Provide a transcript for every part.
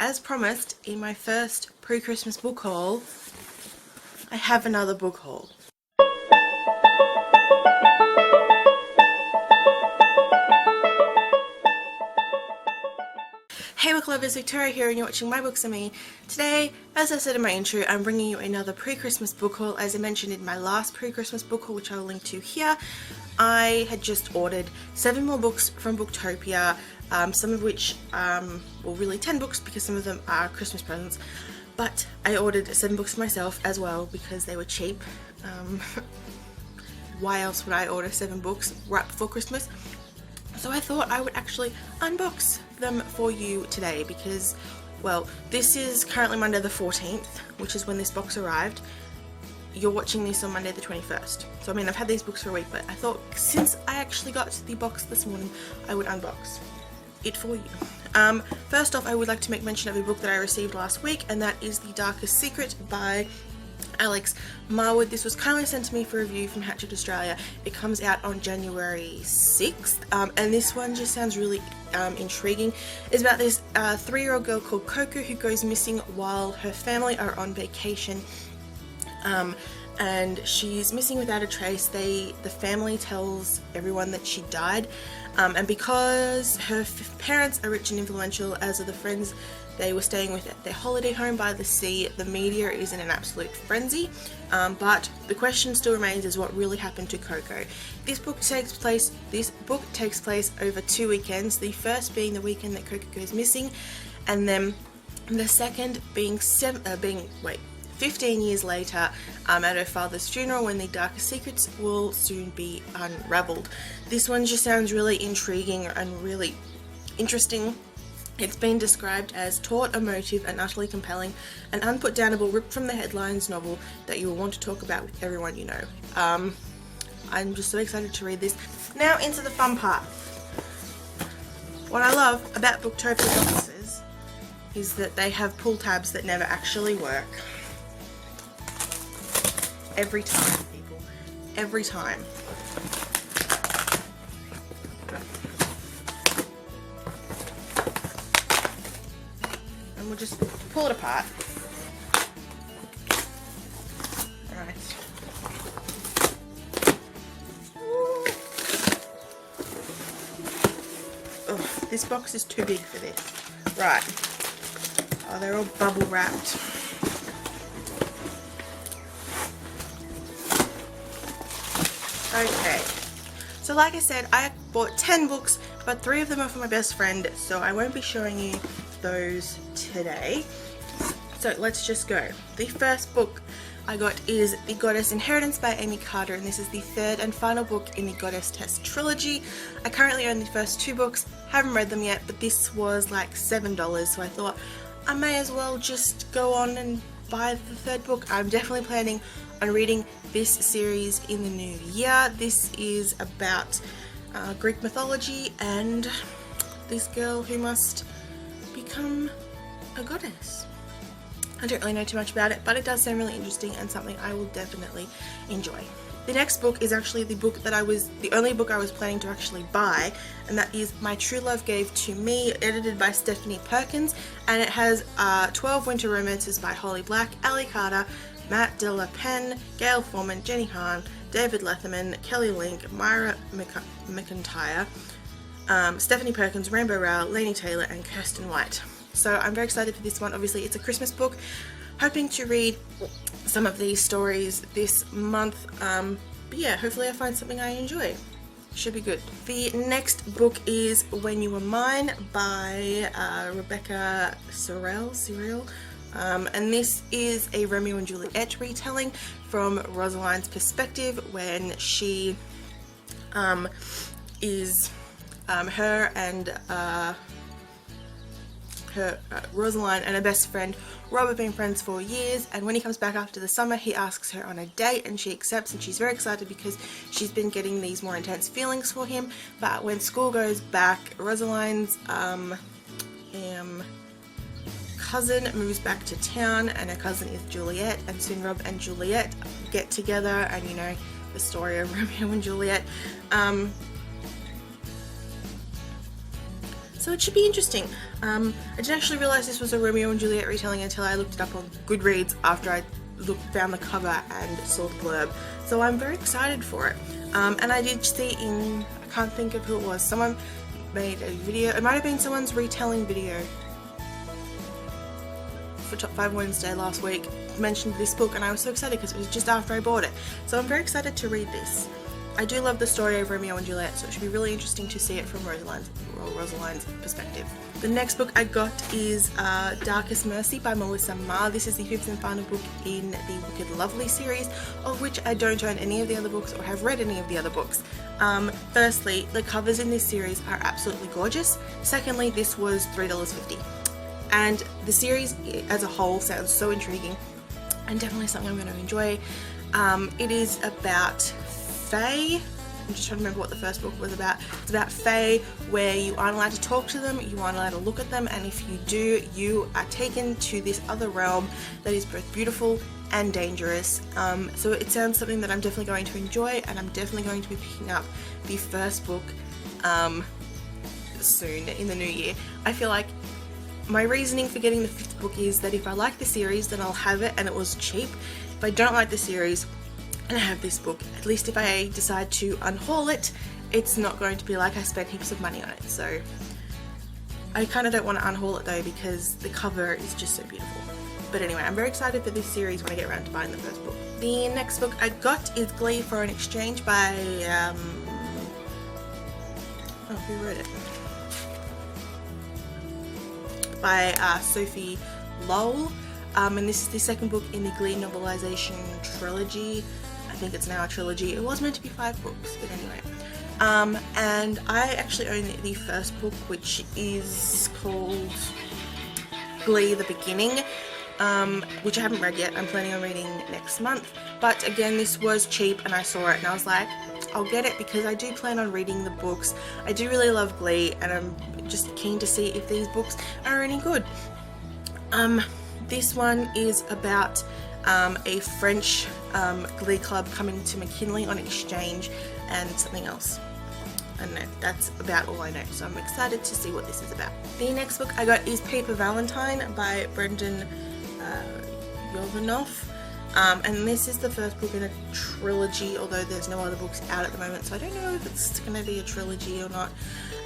as promised in my first pre-Christmas book haul, I have another book haul. Hey book lovers, Victoria here and you're watching My Books and Me. Today, as I said in my intro, I'm bringing you another pre-Christmas book haul. As I mentioned in my last pre-Christmas book haul, which I'll link to here, I had just ordered 7 more books from Booktopia, some of which, well really 10 books because some of them are Christmas presents, but I ordered 7 books for myself as well because they were cheap. Why else would I order 7 books right before Christmas? So I thought I would actually unbox them for you today because, well, this is currently Monday the 14th, which is when this box arrived. You're watching this on Monday the 21st. So I mean, I've had these books for a week, but I thought since I actually got the box this morning, I would unbox it for you. First off, I would like to make mention of a book that I received last week, and that is The Darkest Secret by Alex Marwood. This was kindly sent to me for review from Hatchet Australia. It comes out on January 6th, and this one just sounds really intriguing. It's about this 3-year-old girl called Coco who goes missing while her family are on vacation, and she's missing without a trace. The family tells everyone that she died, and because her parents are rich and influential, as are the friends they were staying with at their holiday home by the sea, the media is in an absolute frenzy, but the question still remains is what really happened to Coco. This book takes place over 2 weekends, the first being the weekend that Coco goes missing, and then the second being 15 years later at her father's funeral, when the darkest secrets will soon be unraveled. This one just sounds really intriguing and really interesting. It's been described as taut, emotive and utterly compelling, an unputdownable, ripped from the headlines novel that you will want to talk about with everyone you know. I'm just so excited to read this. Now into the fun part. What I love about Booktopia boxes is that they have pull tabs that never actually work. Every time, people. Every time. And we'll just pull it apart. Alright. Oh, this box is too big for this. Right. Oh, they're all bubble wrapped. Okay, so like I said, I bought 10 books, but 3 of them are for my best friend, so I won't be showing you those today. So let's just go. The first book I got is The Goddess Inheritance by Amy Carter, and this is the 3rd and final book in the Goddess Test trilogy. I currently own the first 2 books, haven't read them yet, but this was like $7, so I thought I may as well just go on and buy the 3rd book. I'm definitely planning on reading this series in the new year. This is about Greek mythology and this girl who must become a goddess. I don't really know too much about it, but it does sound really interesting and something I will definitely enjoy. The next book is actually the only book I was planning to actually buy, and that is My True Love Gave to Me, edited by Stephanie Perkins, and it has 12 winter romances by Holly Black, Ali Carter, Matt De La Pen, Gail Foreman, Jenny Han, David Letherman, Kelly Link, Myra McIntyre, Stephanie Perkins, Rainbow Rowell, Lainey Taylor and Kirsten White. So I'm very excited for this one. Obviously it's a Christmas book. Hoping to read some of these stories this month, but yeah, hopefully I find something I enjoy. Should be good. The next book is When You Were Mine by Rebecca Cyril. And this is a Romeo and Juliet retelling from Rosaline's perspective when she is her and Rosaline and her best friend Rob have been friends for years, and when he comes back after the summer he asks her on a date and she accepts, and she's very excited because she's been getting these more intense feelings for him. But when school goes back, Rosaline's cousin moves back to town, and her cousin is Juliet, and soon Rob and Juliet get together, and you know the story of Romeo and Juliet. So it should be interesting. I didn't actually realise this was a Romeo and Juliet retelling until I looked it up on Goodreads after I found the cover and saw the blurb. So I'm very excited for it. And I did see I can't think of who it was, someone made a video, it might have been someone's retelling video for Top 5 Wednesday last week, mentioned this book, and I was so excited because it was just after I bought it. So I'm very excited to read this. I do love the story of Romeo and Juliet, so it should be really interesting to see it from Rosaline's perspective. The next book I got is Darkest Mercy by Melissa Marr. This is the 5th and final book in the Wicked Lovely series, of which I don't own any of the other books or have read any of the other books. Firstly, the covers in this series are absolutely gorgeous. Secondly, this was $3.50. And the series as a whole sounds so intriguing and definitely something I'm going to enjoy. It is about Fae. I'm just trying to remember what the first book was about. It's about Fae, where you aren't allowed to talk to them, you aren't allowed to look at them, and if you do, you are taken to this other realm that is both beautiful and dangerous. So it sounds something that I'm definitely going to enjoy, and I'm definitely going to be picking up the first book soon in the new year. I feel like my reasoning for getting the 5th book is that if I like the series, then I'll have it and it was cheap. If I don't like the series and I have this book, at least if I decide to unhaul it, it's not going to be like I spent heaps of money on it. So I kind of don't want to unhaul it though, because the cover is just so beautiful. But anyway, I'm very excited for this series when I get around to buying the first book. The next book I got is Glee for an Exchange by who wrote it? By Sophie Lowell, and this is the second book in the Glee novelization trilogy. I think it's now a trilogy. It was meant to be 5 books, but anyway. And I actually own the first book, which is called Glee: The Beginning, which I haven't read yet. I'm planning on reading next month. But again, this was cheap and I saw it and I was like, I'll get it because I do plan on reading the books. I do really love Glee and I'm just keen to see if these books are any good. This one is about a French Glee club coming to McKinley on exchange and something else. I don't know, that's about all I know, so I'm excited to see what this is about. The next book I got is Paper Valentine by Brendan Yovanov. And this is the first book in a trilogy, although there's no other books out at the moment, so I don't know if it's going to be a trilogy or not.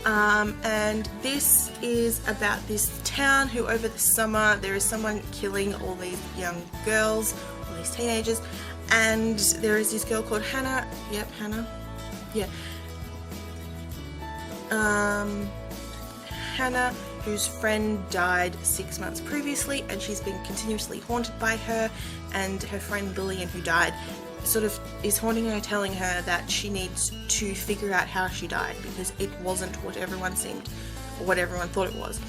And this is about this town who over the summer there is someone killing all these young girls, all these teenagers, and there is this girl called Hannah. Yep, Hannah. Yeah. Hannah, whose friend died 6 months previously, and she's been continuously haunted by her, and her friend Lillian, who died, sort of is haunting her, telling her that she needs to figure out how she died because it wasn't what everyone seemed or what everyone thought it was.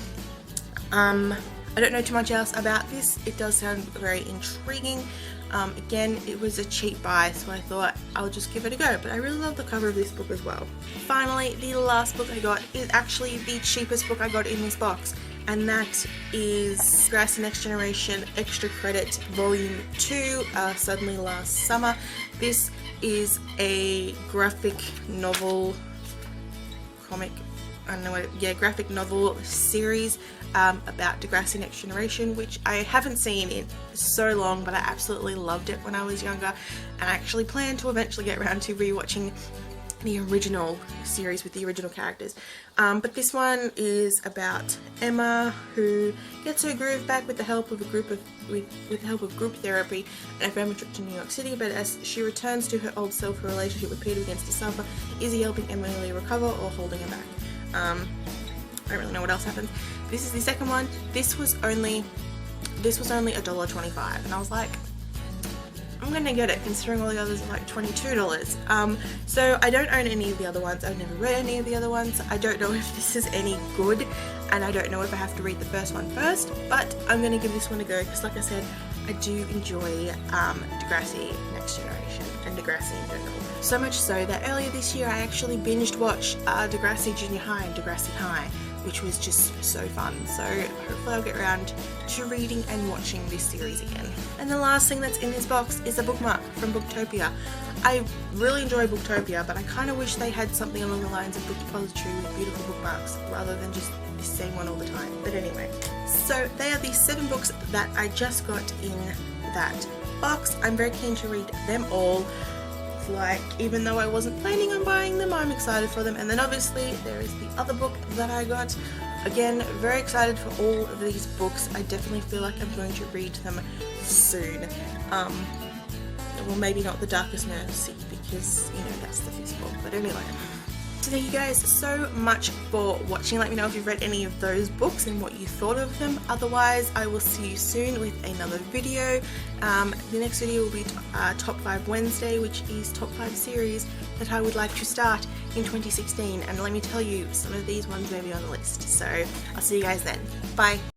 I don't know too much else about this. It does sound very intriguing. Again, it was a cheap buy, so I thought I'll just give it a go, but I really love the cover of this book as well. Finally, the last book I got is actually the cheapest book I got in this box, and that is Grassy Next Generation Extra Credit Volume 2, Suddenly Last Summer. This is a graphic novel, graphic novel series about Degrassi Next Generation, which I haven't seen in so long, but I absolutely loved it when I was younger, and I actually plan to eventually get around to rewatching the original series with the original characters. But this one is about Emma, who gets her groove back with the help of group therapy and a family trip to New York City. But as she returns to her old self, her relationship with Peter begins to suffer. Is he helping Emily recover or holding her back? I don't really know what else happens. This is the second one. This was only $1.25, and I was like, I'm gonna get it, considering all the others are like $22. So I don't own any of the other ones. I've never read any of the other ones. I don't know if this is any good, and I don't know if I have to read the first one first, but I'm gonna give this one a go because, like I said, I do enjoy Degrassi Next Generation and Degrassi in general. So much so that earlier this year I actually binged watched Degrassi Junior High and Degrassi High, which was just so fun. So hopefully I'll get around to reading and watching this series again. And the last thing that's in this box is a bookmark from Booktopia. I really enjoy Booktopia, but I kind of wish they had something along the lines of Book Depository with beautiful bookmarks rather than just this same one all the time. But anyway, so they are the 7 books that I just got in that box. I'm very keen to read them all. Like, even though I wasn't planning on buying them, I'm excited for them. And then obviously there is the other book that I got. Again, very excited for all of these books. I definitely feel like I'm going to read them soon. Well, maybe not The Darkest Mercy, because, you know, that's the 5th book. But anyway. So there you guys, so much for watching. Let me know if you've read any of those books and what you thought of them. Otherwise, I will see you soon with another video. The next video will be Top 5 Wednesday, which is Top 5 series that I would like to start in 2016. And let me tell you, some of these ones may be on the list. So I'll see you guys then. Bye.